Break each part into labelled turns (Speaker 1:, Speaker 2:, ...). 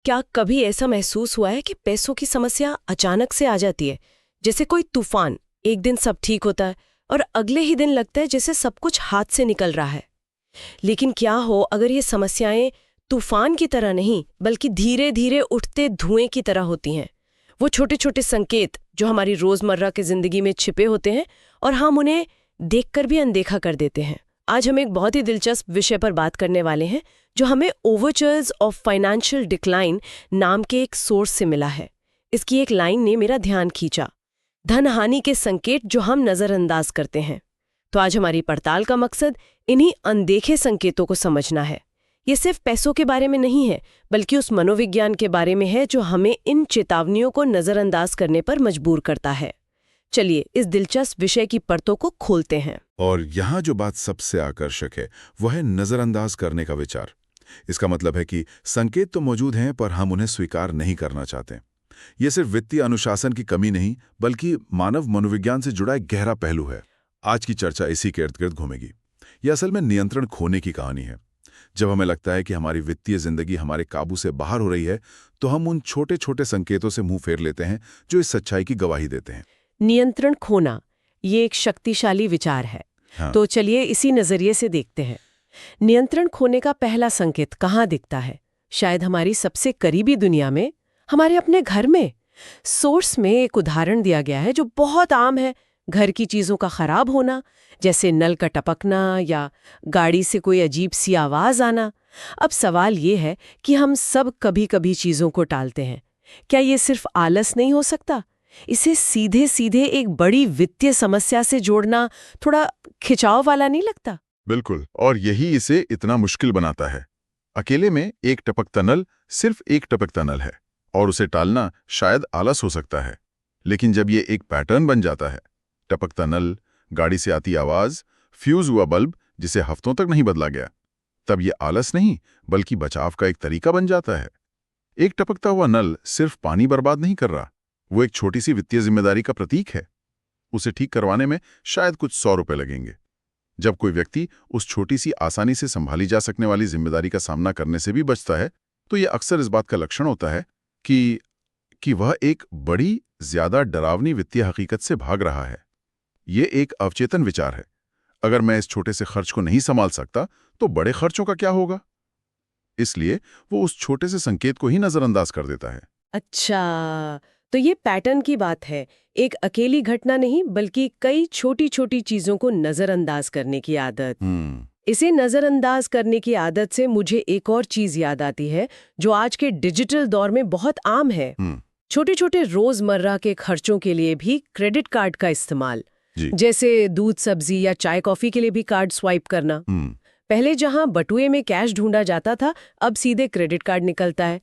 Speaker 1: क्या कभी ऐसा महसूस हुआ है कि पैसों की समस्या अचानक से आ जाती है, जैसे कोई तूफान? एक दिन सब ठीक होता है और अगले ही दिन लगता है जैसे सब कुछ हाथ से निकल रहा है। लेकिन क्या हो अगर ये समस्याएं तूफान की तरह नहीं बल्कि धीरे धीरे उठते धुएं की तरह होती हैं? वो छोटे छोटे संकेत जो हमारी रोजमर्रा की जिंदगी में छिपे होते हैं और हम उन्हें देखकर भी अनदेखा कर देते हैं। आज हम एक बहुत ही दिलचस्प विषय पर बात करने वाले हैं जो हमें ओवरचर्स ऑफ फाइनेंशियल डिक्लाइन नाम के एक सोर्स से मिला है। इसकी एक लाइन ने मेरा ध्यान खींचा, धन हानि के संकेत जो हम नजरअंदाज करते हैं। तो आज हमारी पड़ताल का मकसद इन्हीं अनदेखे संकेतों को समझना है। ये सिर्फ पैसों के बारे में नहीं है, बल्कि उस मनोविज्ञान के बारे में है जो हमें इन चेतावनियों को नजरअंदाज करने पर मजबूर करता है। चलिए इस दिलचस्प विषय की परतों को खोलते हैं।
Speaker 2: और यहाँ जो बात सबसे आकर्षक है वह है नजरअंदाज करने का विचार। इसका मतलब है कि संकेत तो मौजूद हैं पर हम उन्हें स्वीकार नहीं करना चाहते। ये सिर्फ वित्तीय अनुशासन की कमी नहीं बल्कि मानव मनोविज्ञान से जुड़ा एक गहरा पहलू है। आज की चर्चा इसी के इर्द गिर्द घूमेगी। यह असल में नियंत्रण खोने की कहानी है। जब हमें लगता है कि हमारी वित्तीय जिंदगी हमारे काबू से बाहर हो रही है तो हम उन छोटे छोटे संकेतों से मुंह फेर लेते हैं जो इस सच्चाई की गवाही देते हैं।
Speaker 1: नियंत्रण खोना, ये एक शक्तिशाली विचार है।
Speaker 2: हाँ।
Speaker 1: तो चलिए इसी नजरिए से देखते हैं। नियंत्रण खोने का पहला संकेत कहाँ दिखता है? शायद हमारी सबसे करीबी दुनिया में, हमारे अपने घर में। सोर्स में एक उदाहरण दिया गया है जो बहुत आम है, घर की चीजों का खराब होना, जैसे नल का टपकना या गाड़ी से कोई अजीब सी आवाज आना। अब सवाल ये है कि हम सब कभी कभी चीजों को टालते हैं। क्या ये सिर्फ आलस नहीं हो सकता? इसे सीधे सीधे एक बड़ी वित्तीय समस्या से जोड़ना थोड़ा खिंचाव वाला नहीं लगता?
Speaker 2: बिल्कुल, और यही इसे इतना मुश्किल बनाता है। अकेले में एक टपकता नल सिर्फ एक टपकता नल है और उसे टालना शायद आलस हो सकता है। लेकिन जब ये एक पैटर्न बन जाता है, टपकता नल, गाड़ी से आती आवाज, फ्यूज हुआ बल्ब जिसे हफ्तों तक नहीं बदला गया, तब ये आलस नहीं बल्कि बचाव का एक तरीका बन जाता है। एक टपकता हुआ नल सिर्फ पानी बर्बाद नहीं कर रहा, वो एक छोटी सी वित्तीय जिम्मेदारी का प्रतीक है। उसे ठीक करवाने में शायद कुछ 100 रुपए लगेंगे। जब कोई व्यक्ति उस छोटी सी आसानी से संभाली जा सकने वाली जिम्मेदारी का सामना करने से भी बचता है तो यह अक्सर इस बात का लक्षण होता है कि वह एक बड़ी ज्यादा डरावनी वित्तीय हकीकत से भाग रहा है। ये एक अवचेतन विचार है। अगर मैं इस छोटे से खर्च को नहीं संभाल सकता तो बड़े खर्चों का क्या होगा? इसलिए वो उस छोटे से संकेत को ही नजरअंदाज कर देता है।
Speaker 1: अच्छा, तो ये पैटर्न की बात है। एक अकेली घटना नहीं बल्कि कई छोटी छोटी चीजों को नजरअंदाज करने की आदत। इसे नजरअंदाज करने की आदत से मुझे एक और चीज याद आती है जो आज के डिजिटल दौर में बहुत आम है। छोटे छोटे रोजमर्रा के खर्चों के लिए भी क्रेडिट कार्ड का इस्तेमाल, जैसे दूध, सब्जी या चाय कॉफी के लिए भी कार्ड स्वाइप करना। पहले जहां बटुए में कैश ढूंढा जाता था, अब सीधे क्रेडिट कार्ड निकलता है।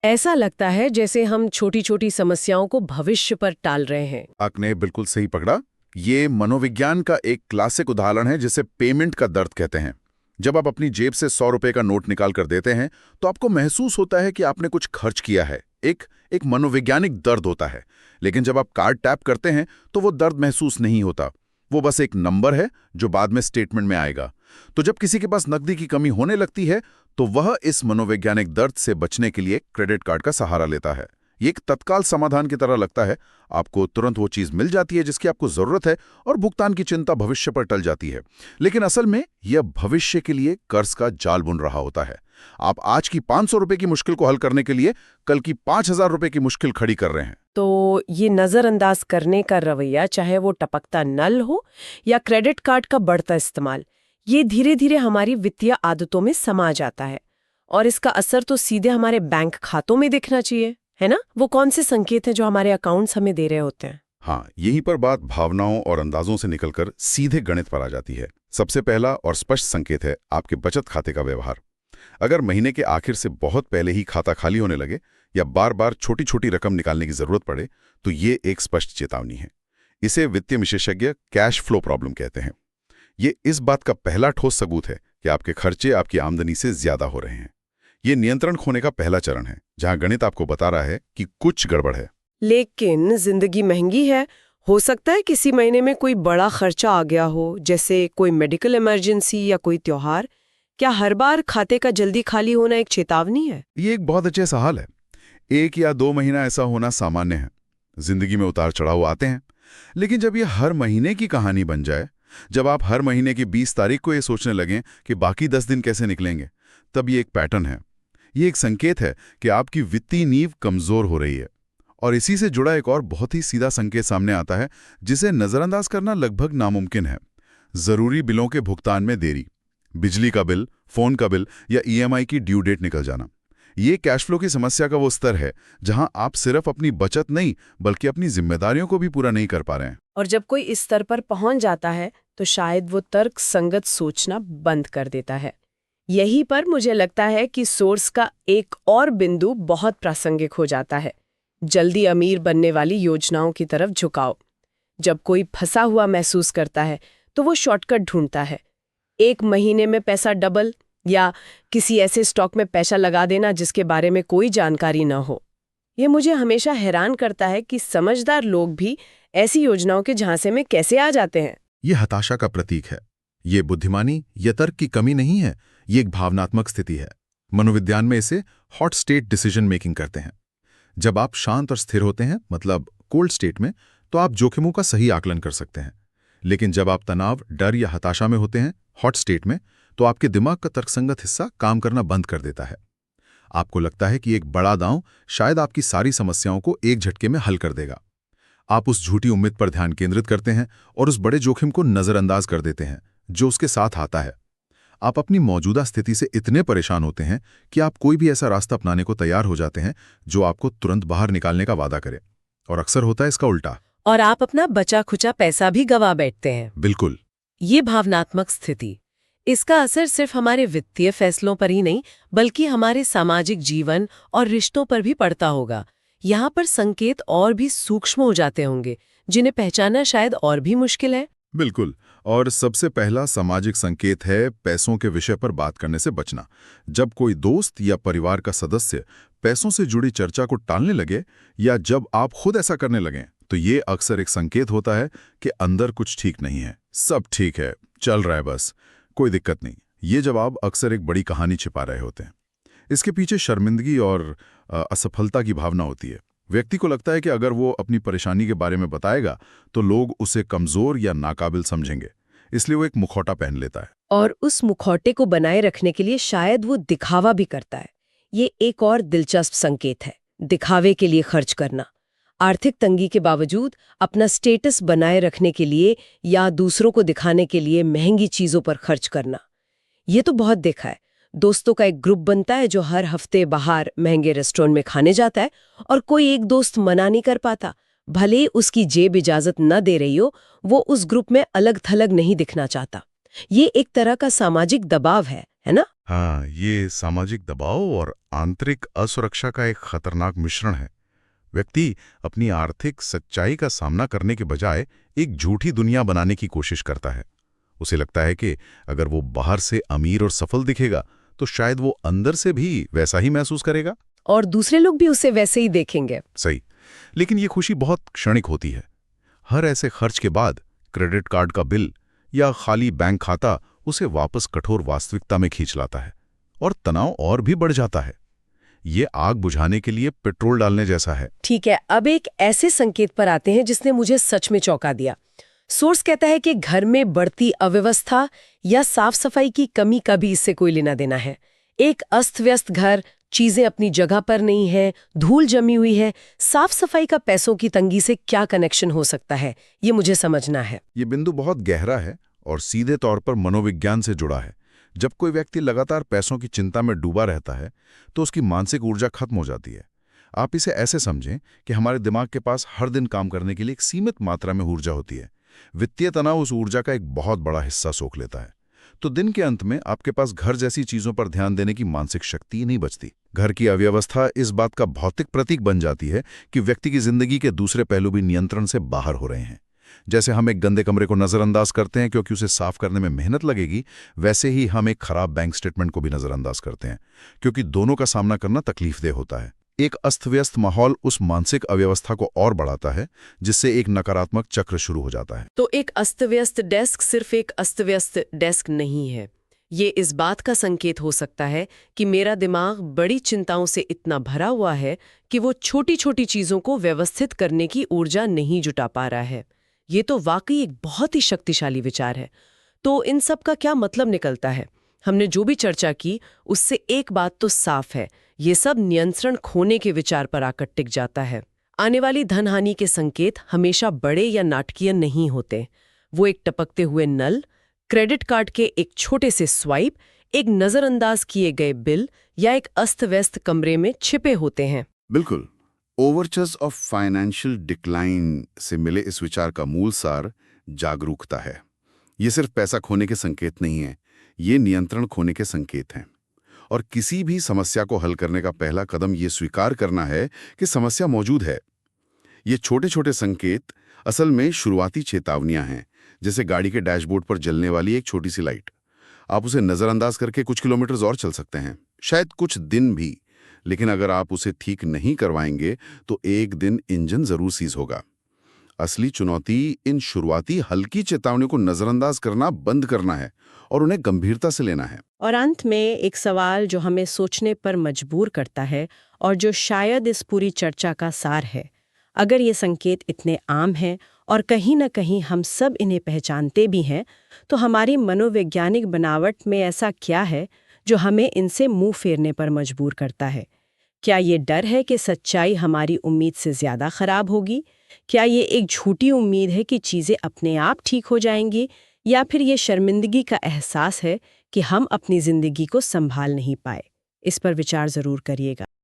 Speaker 1: ऐसा लगता है जैसे हम छोटी छोटी समस्याओं को भविष्य पर टाल रहे हैं।
Speaker 2: आपने बिल्कुल सही पकड़ा। ये मनोविज्ञान का एक क्लासिक उदाहरण है जिसे पेमेंट का दर्द कहते हैं। जब आप अपनी जेब से 100 रुपए का नोट निकाल कर देते हैं तो आपको महसूस होता है कि आपने कुछ खर्च किया है। एक मनोवैज्ञानिक दर्द होता है। लेकिन जब आप कार्ड टैप करते हैं तो वो दर्द महसूस नहीं होता। वो बस एक नंबर है जो बाद में स्टेटमेंट में आएगा। तो जब किसी के पास नकदी की कमी होने लगती है तो वह इस मनोवैज्ञानिक दर्द से बचने के लिए क्रेडिट कार्ड का सहारा लेता है। ये एक तत्काल समाधान की तरह लगता है। आपको तुरंत वो चीज मिल जाती है जिसकी आपको जरूरत है और भुगतान की चिंता भविष्य पर टल जाती है। लेकिन असल में यह भविष्य के लिए कर्ज का जाल बुन रहा होता है। आप आज की 500 रुपए की मुश्किल को हल करने के लिए कल की 5000 रुपए की मुश्किल खड़ी कर रहे हैं।
Speaker 1: तो ये नजरअंदाज करने का रवैया, चाहे वो टपकता नल हो या क्रेडिट कार्ड का बढ़ता इस्तेमाल, ये धीरे धीरे हमारी वित्तीय आदतों में समा जाता है। और इसका असर तो सीधे हमारे बैंक खातों में दिखना चाहिए, है ना? वो कौन से संकेत हैं जो हमारे अकाउंट्स हमें दे रहे होते हैं?
Speaker 2: हाँ, यहीं पर बात भावनाओं और अंदाजों से निकलकर सीधे गणित पर आ जाती है। सबसे पहला और स्पष्ट संकेत है आपके बचत खाते का व्यवहार। अगर महीने के आखिर से बहुत पहले ही खाता खाली होने लगे या बार बार छोटी छोटी रकम निकालने की जरूरत पड़े तो ये एक स्पष्ट चेतावनी है। इसे वित्तीय विशेषज्ञ कैश फ्लो प्रॉब्लम कहते हैं। ये इस बात का पहला ठोस सबूत है कि आपके खर्चे आपकी आमदनी से ज्यादा हो रहे हैं। ये नियंत्रण खोने का पहला चरण है जहां गणित आपको बता रहा है कि कुछ गड़बड़ है।
Speaker 1: लेकिन जिंदगी महंगी है। हो सकता है किसी महीने में कोई बड़ा खर्चा आ गया हो, जैसे कोई मेडिकल इमरजेंसी या कोई त्योहार। क्या हर बार खाते का जल्दी खाली होना एक चेतावनी है?
Speaker 3: ये एक बहुत अच्छे सवाल है। 1 या 2 महीना ऐसा होना सामान्य है। जिंदगी में उतार चढ़ाव आते हैं। लेकिन जब ये हर महीने की कहानी बन जाए, जब आप हर महीने की 20 तारीख को ये सोचने लगें कि बाकी 10 दिन कैसे निकलेंगे, तब ये एक पैटर्न है। ये एक संकेत है कि आपकी वित्तीय नींव कमजोर हो रही है। और इसी से जुड़ा एक और बहुत ही सीधा संकेत सामने आता है, जिसे नजरअंदाज करना लगभग नामुमकिन है। जरूरी बिलों के भुगतान में देरी, बिजली का बिल, फोन का बिल या ईएमआई की ड्यू डेट निकल जाना। ये कैश फ्लो की समस्या का वो स्तर है जहां आप सिर्फ अपनी बचत नहीं बल्कि अपनी जिम्मेदारियों को भी पूरा नहीं कर पा रहे हैं।
Speaker 1: और जब कोई इस स्तर पर पहुंच जाता है तो शायद वो तर्क संगत सोचना बंद कर देता है। यहीं पर मुझे लगता है कि सोर्स का एक और बिंदु बहुत प्रासंगिक हो जाता है, जल्दी अमीर बनने वाली योजनाओं की तरफ झुकाव। जब कोई फंसा हुआ महसूस करता है तो वो शॉर्टकट ढूंढता है। 1 महीने में पैसा डबल या किसी ऐसे स्टॉक में पैसा लगा देना जिसके बारे में कोई जानकारी न हो। ये मुझे हमेशा हैरान करता है कि समझदार लोग भी ऐसी योजनाओं के झांसे में कैसे आ जाते हैं।
Speaker 2: ये हताशा का प्रतीक है। ये बुद्धिमानी या तर्क की कमी नहीं है, ये एक भावनात्मक स्थिति है। मनोविज्ञान में इसे हॉट स्टेट डिसीजन मेकिंग कहते हैं। जब आप शांत और स्थिर होते हैं, मतलब कोल्ड स्टेट में, तो आप जोखिमों का सही आकलन कर सकते हैं। लेकिन जब आप तनाव, डर या हताशा में होते हैं, हॉट स्टेट में, तो आपके दिमाग का तर्कसंगत हिस्सा काम करना बंद कर देता है। आपको लगता है कि एक बड़ा दांव शायद आपकी सारी समस्याओं को एक झटके में हल कर देगा। आप उस झूठी उम्मीद पर ध्यान केंद्रित करते हैं और उस बड़े जोखिम को नजरअंदाज कर देते हैं जो उसके साथ आता है। आप अपनी मौजूदा स्थिति से इतने परेशान होते हैं कि आप कोई भी ऐसा रास्ता अपनाने को तैयार हो जाते हैं जो आपको तुरंत बाहर निकालने का वादा करे। और अक्सर होता है इसका उल्टा।
Speaker 1: और आप अपना बचा खुचा पैसा भी गंवा बैठते हैं।
Speaker 2: बिल्कुल।
Speaker 1: ये भावनात्मक स्थिति, इसका असर सिर्फ हमारे वित्तीय फैसलों पर ही नहीं बल्कि हमारे सामाजिक जीवन और रिश्तों पर भी पड़ता होगा। यहाँ पर संकेत और भी सूक्ष्म हो जाते होंगे जिन्हें पहचानना शायद और भी मुश्किल है।
Speaker 2: बिल्कुल। और सबसे पहला सामाजिक संकेत है पैसों के विषय पर बात करने से बचना। जब कोई दोस्त या परिवार का सदस्य पैसों से जुड़ी चर्चा को टालने लगे या जब आप खुद ऐसा करने लगें, तो ये अक्सर एक संकेत होता है कि अंदर कुछ ठीक नहीं है। सब ठीक है, चल रहा है, बस कोई दिक्कत नहीं। ये जवाब अक्सर एक बड़ी कहानी छिपा रहे होते हैं। इसके पीछे शर्मिंदगी और असफलता की भावना होती है। व्यक्ति को लगता है कि अगर वो अपनी परेशानी के बारे में बताएगा तो लोग उसे कमजोर या नाकाबिल समझेंगे, इसलिए वो एक मुखौटा पहन लेता है।
Speaker 1: और उस मुखौटे को बनाए रखने के लिए शायद वो दिखावा भी करता है। ये एक और दिलचस्प संकेत है, दिखावे के लिए खर्च करना। आर्थिक तंगी के बावजूद अपना स्टेटस बनाए रखने के लिए या दूसरों को दिखाने के लिए महंगी चीजों पर खर्च करना। ये तो बहुत देखा है। दोस्तों का एक ग्रुप बनता है जो हर हफ्ते बाहर महंगे रेस्टोरेंट में खाने जाता है और कोई एक दोस्त मना नहीं कर पाता। भले ही उसकी जेब इजाजत न दे रही हो, वो उस ग्रुप में अलग थलग नहीं दिखना चाहता। ये एक तरह का सामाजिक दबाव है ना?
Speaker 3: हाँ, ये सामाजिक दबाव और आंतरिक असुरक्षा का एक खतरनाक मिश्रण है। व्यक्ति अपनी आर्थिक सच्चाई का सामना करने के बजाय एक झूठी दुनिया बनाने की कोशिश करता है। उसे लगता है कि अगर वो बाहर से अमीर और सफल दिखेगा तो शायद वो अंदर से भी वैसा ही महसूस करेगा
Speaker 1: और दूसरे लोग भी उसे वैसे ही देखेंगे।
Speaker 3: सही। लेकिन ये खुशी बहुत क्षणिक होती है। हर ऐसे खर्च के बाद क्रेडिट कार्ड का बिल या खाली बैंक खाता उसे वापस कठोर वास्तविकता में खींच लाता है और तनाव और भी बढ़ जाता है। ये आग बुझाने के लिए पेट्रोल डालने जैसा है।
Speaker 1: ठीक है, अब एक ऐसे संकेत पर आते हैं जिसने मुझे सच में चौंका दिया। सोर्स कहता है कि घर में बढ़ती अव्यवस्था या साफ सफाई की कमी का भी इससे कोई लेना देना है। एक अस्त व्यस्त घर, चीजें अपनी जगह पर नहीं है, धूल जमी हुई है, साफ सफाई का पैसों की तंगी से क्या कनेक्शन हो सकता है, ये मुझे समझना है।
Speaker 3: ये बिंदु बहुत गहरा है और सीधे तौर पर मनोविज्ञान से जुड़ा है। जब कोई व्यक्ति लगातार पैसों की चिंता में डूबा रहता है तो उसकी मानसिक ऊर्जा खत्म हो जाती है। आप इसे ऐसे समझें कि हमारे दिमाग के पास हर दिन काम करने के लिए एक सीमित मात्रा में ऊर्जा होती है। वित्तीय तनाव उस ऊर्जा का एक बहुत बड़ा हिस्सा सोख लेता है। तो दिन के अंत में आपके पास घर जैसी चीजों पर ध्यान देने की मानसिक शक्ति नहीं बचती। घर की अव्यवस्था इस बात का भौतिक प्रतीक बन जाती है कि व्यक्ति की जिंदगी के दूसरे पहलू भी नियंत्रण से बाहर हो रहे हैं। जैसे हम एक गंदे कमरे को नजरअंदाज करते हैं क्योंकि उसे साफ करने में मेहनत लगेगी, वैसे ही हम एक खराब बैंक स्टेटमेंट को भी नजरअंदाज करते हैं क्योंकि दोनों का सामना करना तकलीफदेह होता है। एक अस्त-व्यस्त माहौल उस मानसिक अव्यवस्था को और बढ़ाता है, जिससे एक नकारात्मक चक्र शुरू हो जाता है।
Speaker 1: तो एक अस्त-व्यस्त डेस्क सिर्फ एक अस्त-व्यस्त डेस्क नहीं है, ये इस बात का संकेत हो सकता है कि मेरा दिमाग बड़ी चिंताओं से इतना भरा हुआ है कि वो छोटी छोटी चीजों को व्यवस्थित करने की ऊर्जा नहीं जुटा पा रहा है। ये तो वाकई एक बहुत ही शक्तिशाली विचार है। तो इन सब का क्या मतलब निकलता है? हमने जो भी चर्चा की उससे एक बात तो साफ है, ये सब नियंत्रण खोने के विचार पर आकर टिक जाता है। आने वाली धनहानि के संकेत हमेशा बड़े या नाटकीय नहीं होते। वो एक टपकते हुए नल, क्रेडिट कार्ड के एक छोटे से स्वाइप, एक नजरअंदाज किए गए बिल या एक अस्त-व्यस्त कमरे में छिपे होते हैं।
Speaker 3: बिल्कुल। ओवरचर्स ऑफ फाइनेंशियल डिक्लाइन से मिले इस विचार का मूल सार जागरूकता है। ये सिर्फ पैसा खोने के संकेत नहीं है, ये नियंत्रण खोने के संकेत हैं। और किसी भी समस्या को हल करने का पहला कदम ये स्वीकार करना है कि समस्या मौजूद है। ये छोटे छोटे संकेत असल में शुरुआती चेतावनियां हैं, जैसे गाड़ी के डैशबोर्ड पर जलने वाली एक छोटी सी लाइट। आप उसे नजरअंदाज करके कुछ किलोमीटर और चल सकते हैं, शायद कुछ दिन भी, लेकिन अगर आप उसे ठीक नहीं करवाएंगे तो एक दिन इंजन जरूर सीज होगा। असली चुनौती इन शुरुआती हल्की चेतावनियों को नजरअंदाज करना बंद करना है और उन्हें गंभीरता से लेना है।
Speaker 1: और अंत में एक सवाल जो हमें सोचने पर मजबूर करता है और जो शायद इस पूरी चर्चा का सार है। अगर ये संकेत इतने आम हैं और कहीं न कहीं हम सब इन्हें पहचानते भी हैं, तो हमारी मनोवैज्ञानिक बनावट में ऐसा क्या है जो हमें इनसे मुंह फेरने पर मजबूर करता है? क्या ये डर है कि सच्चाई हमारी उम्मीद से ज़्यादा खराब होगी? क्या ये एक झूठी उम्मीद है कि चीज़ें अपने आप ठीक हो जाएंगी? या फिर ये शर्मिंदगी का एहसास है कि हम अपनी ज़िंदगी को संभाल नहीं पाए? इस पर विचार ज़रूर करिएगा।